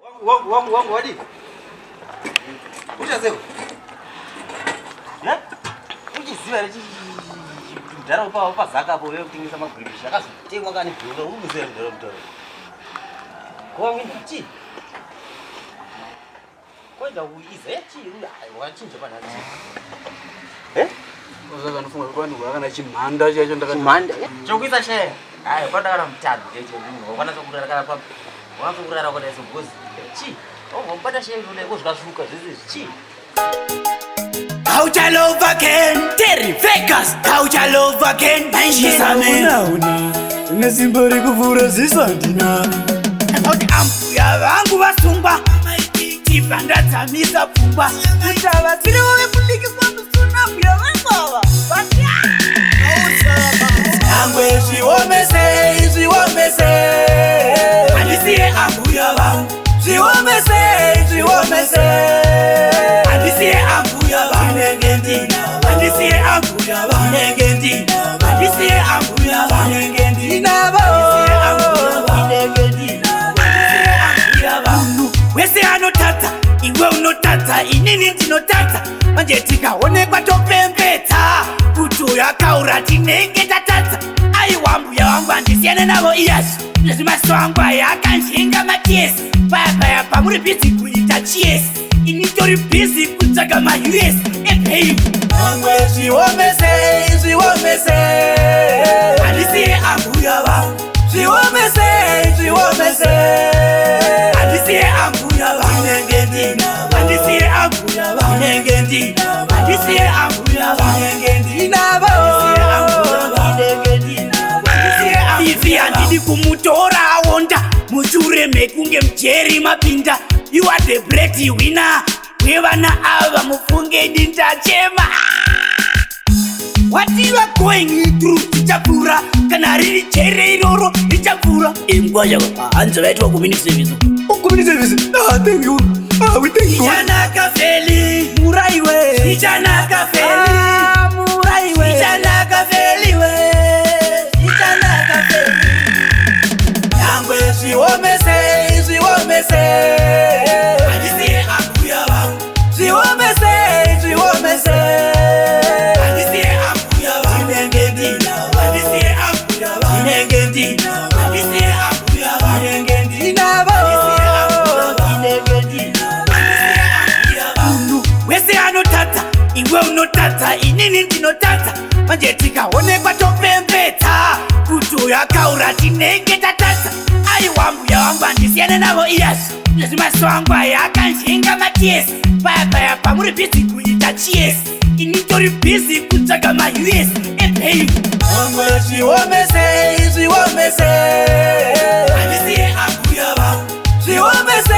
Wangu wadi. Uchazewa. Uchiziva ndara upa zaka hapo wewe kutingisa magribishi akazotemwa kani bhuro umuzere mutoro. Kwa nginditi. Kwenda uize wachinja pana chi. Uzaka nofunga kwani wakana chimhanda chacho ndakati. Chimhanda? Chokuisa she. Hayi kwanda kana mutano cheche ndingo. Wakana sokurara kana pa. Wakana sokurara kana sogozi. Chi. Ngobata she ndule kozvashuka zvese chi. How to love again, Terry Vegas. How to love again, Nauna Nesimbari kuvura zisandina Oti ambuya vangu vasungwa Mai Titi vandadzamisa pfungwa Kutava zviri wove kundikiswa kusuna mbuya vangu Angwe zviwomese Handisiye ambuya vangu Zviwomese Handisiye ambuya vangu Handisiye ambuya vangu Handisiye ambuya vangu Wese anotata, iwe unotata, inini ndinotata Manje tikaonekwa topembeta Kutu yakaura tinenge tatata Aiwa mbuya wangu handisiyane navo iyazvi Nezvimaso wangu ayakanjenga matiesi Paya pamuri busy kuita chiesi Ini tori busy kutsvaga ma-US epeyu Angwe zviwomese Handisiye ambuya vangu Zviwomese Handisiye ambuya vangu Handisiye ambuya vangu Handisiye ambuya vangu Ivi handidi kumutora awonda Mushure mekunge mjeri mapinda You are the breadwinner Wevana ava mufunge ndindachema What you are going through tichapura Kana riri chere iroro tichapura Ingwa yako hanzo vaitwa community service Community service thank you we thank you Ichanaka feli Muraiwe Ichanaka feli Muraiwe Ichanaka feli we Ichanaka feli Angwe zviwomese Handisiye ambuya vangu Zviwomese Handisiye ambuya vangu Handisiye ambuya vangu Handisiye ambuya vangu Wese anotata, iwe unotata, inini ndinotata Manje tikaonekwa topembeta Kutu yakaura tinenge tatata Aiwa mbuya wangu handisiyane navo iyazvi Nezvimaso wangu ayakanjenga matiesi Paya pamuri busy kuita chiesi Ini tori busy kutsvaga ma-US epeyu Angwe zviwomese Handisiye ambuya vangu Zviwomese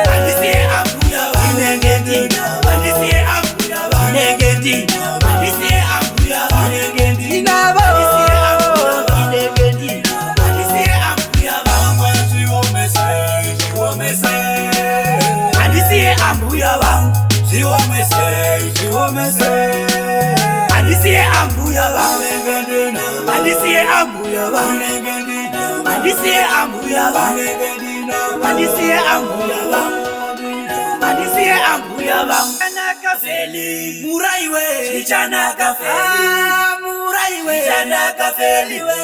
Handisiye ambuya vangu Handisiye ambuya vangu Handisiye ambuya vangu Handisiye ambuya vangu Handisiye ambuya vangu Handisiye ambuya vangu Handisiye ambuya vangu Handisiye ambuya vangu Handisiye ambuya vangu Handisiye ambuya vangu Ichanaka feli Muraiwe Ichanaka feli Muraiwe Ichanaka feli we